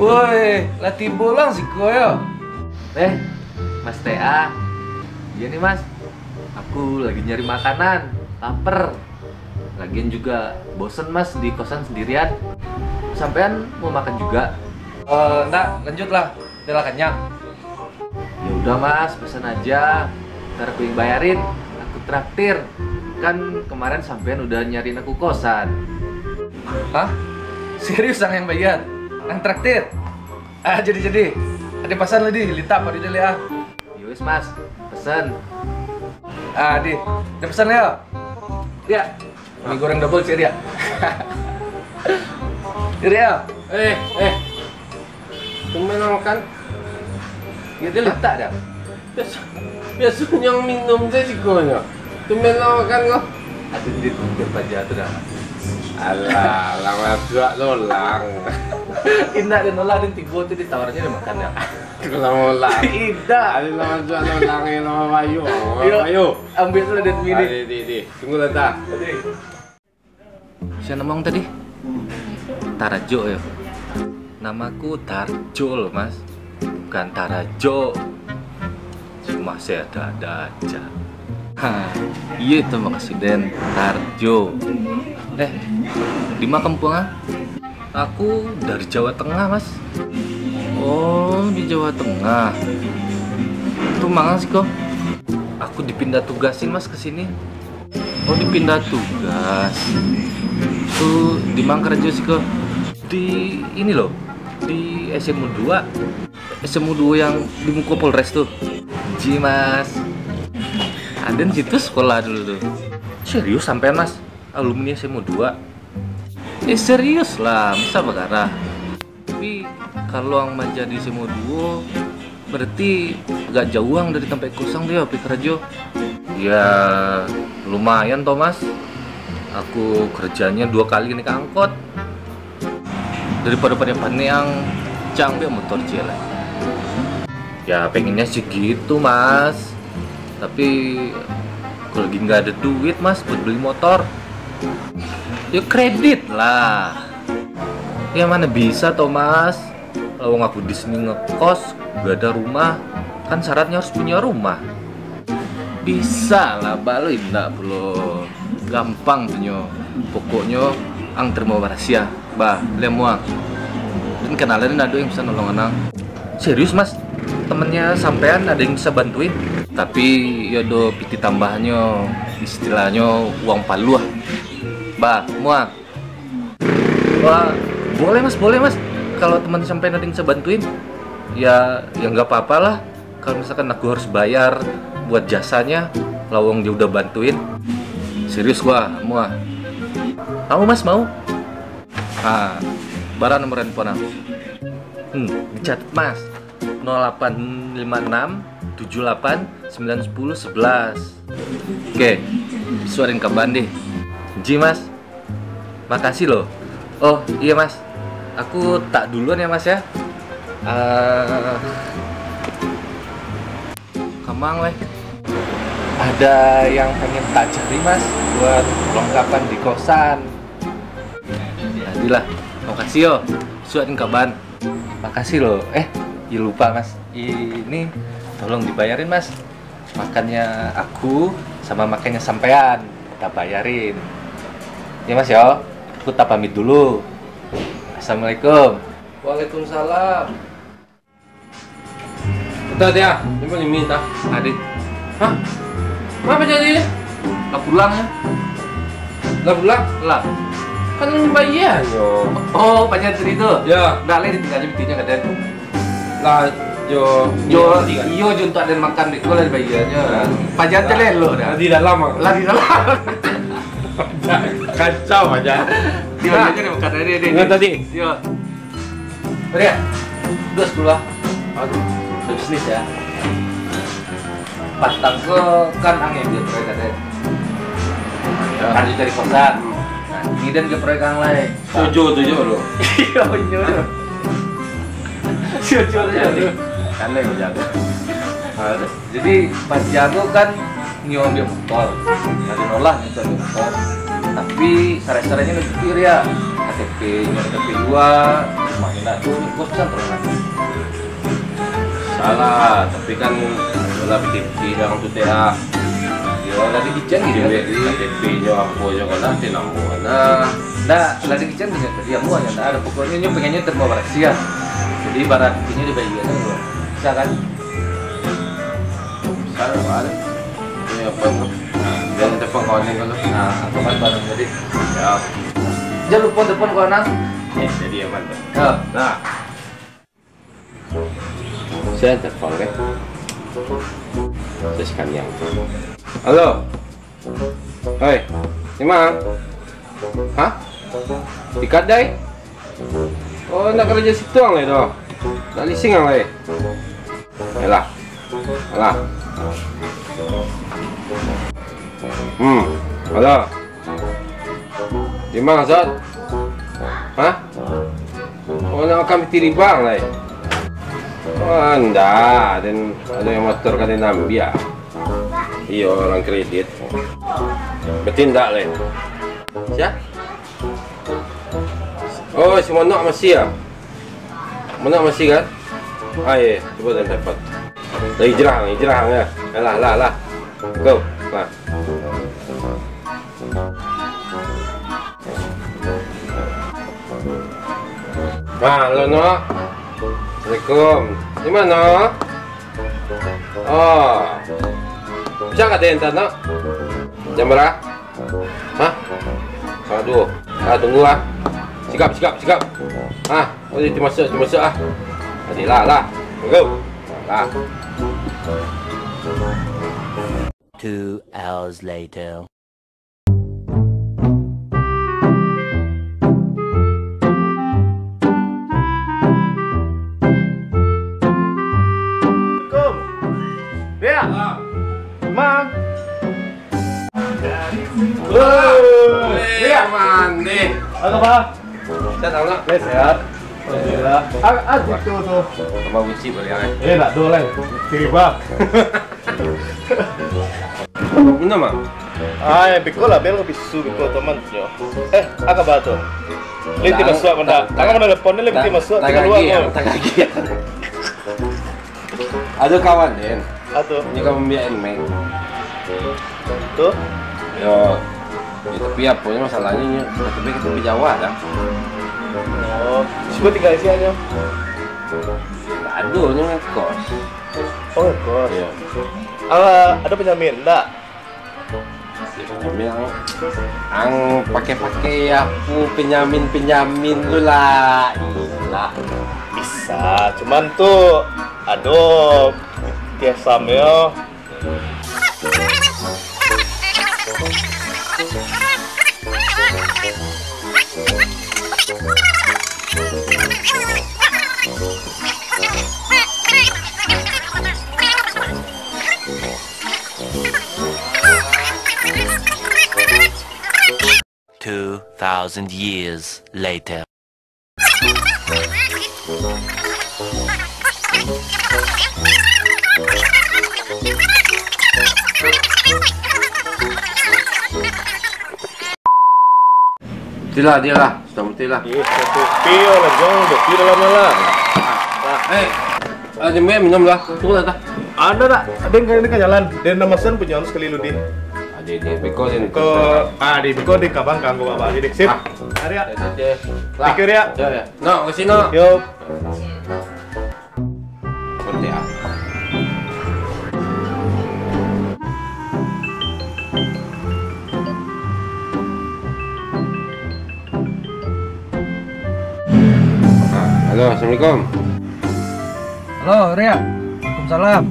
Woi, latih bolang sih koyo. Mas TA. Iya nih mas, aku lagi nyari makanan, lapar. Lagian juga bosen mas di kosan sendirian. Sampean mau makan juga? Nggak, lanjut lah. Udah kenyang. Ya udah mas, pesan aja. Ntar aku yang bayarin, aku traktir. Kan kemarin sampean udah nyariin aku kosan. Hah? Serius yang bayar? Yang traktir? Jadi. Ada pesan lagi, lita apa di ah? Yowis mas, pesan. Di. Ada pesan ya? Ya. Mie goreng double sih dia. Ya. Tumben kan? Ya dia letak dah. Biasa yang minum deh sih konya. Tumben kan kok. Ada di tunggu aja tuh dah. Alah, lama juga lolang. Indah dan nolak dan tigo tuh ditawarnya udah makan ya. Lama lolang. Indah. Ada lama juga lolang, lama bayu. Ayo, ambil tuh dan mini. Di. Tunggu dah. Siapa ngomong tadi? Tarajo ya. Namaku Tarjo loh mas, bukan Tarajo. Cuma saya ada aja. Iya itu maksudnya Tarjo. Di mana kampung ah? Aku dari Jawa Tengah mas. Oh di Jawa Tengah. Tuh mangang sih kok. Aku dipindah tugasin mas ke sini. Oh dipindah tugas. Tuh di Mangkarajo sih kok. Di ini loh, di SMU 2 yang di Muko Polres tuh. Ji mas. Ada di situ sekolah dulu tuh. Serius sampai mas? Alumni SMU 2? Serius lah, masa bakara. Tapi kalau yang menjadi SMU 2 berarti agak jauhan dari tempat kosong dia Pikrajo. Ya lumayan toh mas. Aku kerjanya 2 kali naik angkot. Daripada pada yang cangbe motor jelek. Ya pengennya sih gitu mas. Tapi kalau lagi nggak ada duit mas buat beli motor, ya kredit lah. Ya mana bisa toh mas. Kalau aku di sini ngekos, gak ada rumah, kan syaratnya harus punya rumah. Bisa lah, balu indah belum. Gampang punya. Pokoknya ang terima rahasia, lemuang. Dan kenalan ada yang bisa nolong anang. Serius mas, temennya sampean ada yang bisa bantuin. Tapi ya do piti tambahannya, istilahnya uang palu ah. Muang. Wah, boleh mas. Kalau teman sampean ada yang bisa bantuin, ya nggak apa-apa lah. Kalau misalkan aku harus bayar buat jasanya, lawang dia udah bantuin. Serius gua, muah. Mau mas mau? Barang nomor handphone aku. Dicatat mas. 0856 78 910 11. Oke, suarin kaban deh. Ji mas, makasih loh. Oh iya mas, aku tak duluan ya mas ya. Kamang weh. Ada yang pengen tak cari mas buat perlengkapan di kosan. Jadilah, makasih yo. Suarin kaban. Makasih loh. Ya lupa mas. Ini tolong dibayarin mas. Makannya aku sama makannya sampean kita bayarin. Ya mas ya. Aku tak pamit dulu. Assalamualaikum. Waalaikumsalam. Udah dia, ini mau diminta. Adik, Hah? Apa jadi? tak pulang ya? Lah pulang? Lah. Kan bayar yo. Oh, pacar itu. Ya. Nggak lagi ditinggalnya bitinya katanya. Lah yo Iyo junto ada makan di kolam bayarnya. Pacar tele lo dah. di dalam. Lah di dalam. Kacau aja. Dia aja nih makan dari dia. Ingat tadi? Iya. Beri ya. Udah sekolah. Aduh, bisnis ya. Patang ke kan angin dia proyek katanya. Kan dia cari kosan. Nah, ini dan ke proyek yang lain. Tujuh lo. Iya bener. Jujur aja. Kan lagi jago. Jadi pas jago kan nyombe motor, nggak nolak gitu motor. Tapi sare-sarenya lebih kiri ya. Hati KTP 2 makin nak tuh gua pesan terus. Salah, tapi kan wala PTP lang tu tea. Yo lagi kican gitu ya. KTP nyo aku yo kana tinambuhan na. Nah, lagi kican bisa dia mua yang ada pokoknya nyo pengennya terbawa rahasia. Jadi barang ini dibagikan dulu. Bisa kan? Salah ada. Ini apa tuh? Jangan telepon kawan yang kalau. Nah, aku kan barang jadi. Ya. Jangan lupa telepon kawan nang. Jadi apa tuh? Ya. Nah. Saya telepon kan. Saya sekalian. Halo. Hei. Di mana? Hah? Di Kadai? Oh, nak kerja situ ang le doh. Nak leasing ang le. Yalah. Alah. Halo. Di mana, Zat? Hah? Oh, nak kami tiribang le. Oh, enggak, dan ada yang motor kan nambi ya. Iya, orang kredit. Betul enggak, Le? Siapa? Oh, si Monok masih ya? Monok masih kan? Ah, iya, coba dan dapat. Lagi jerang ya. Lah. Go, lah. Halo, Nok. Assalamualaikum. Di mana? Oh. Bisa nggak diantar, Nok? Jam berapa? Hah? Setengah 2. Ah, tunggu ah. Sikap. Ah, itu masuk ah. Tadi lah. Go. Lah. 2 hours later. Mang. Lihat mandi. Apa ba? Saya tahu nak. Sehat. Alhamdulillah. Itu tuh. Sama Wici boleh kan? Nak dua lang. Tiribang. Minum mah. Ay, biko lah, biar lebih bisu teman yo. Apa ba to? Liti masuk benda. Tangan mana telepon ni liti masuk Tak keluar lagi. Ada kawan Den. Ato, Ini kamu biarin main. tu. Yo. Ya, tapi apa ni masalahnya ni? Tapi kita pergi Jawa dah. Oh, coba tinggal isi aja. Tak ada ni ngekos. Oh, kos. Ya. Ada penjamin enggak? Bilang ang pakai aku penyamin lu lah. Iyalah. Bisa, cuman tuh aduh tiasam yo. Thousand years later. Dia lah. Sudah mesti lah. Iya, satu pio lah, jangan udah pio dalam lah. Ada minum lah. Tunggu dah. Ada tak? Ada yang ini kan jalan. Dan namasan punya harus sekali lu di. Ada dia because ini. Di biko di kabang kanggo apa jadi sip. Hari ya. Pikir ya. Ya. No, ke sini. Yo. Konti ah. Halo, Assalamualaikum. Halo, Ria. Waalaikumsalam.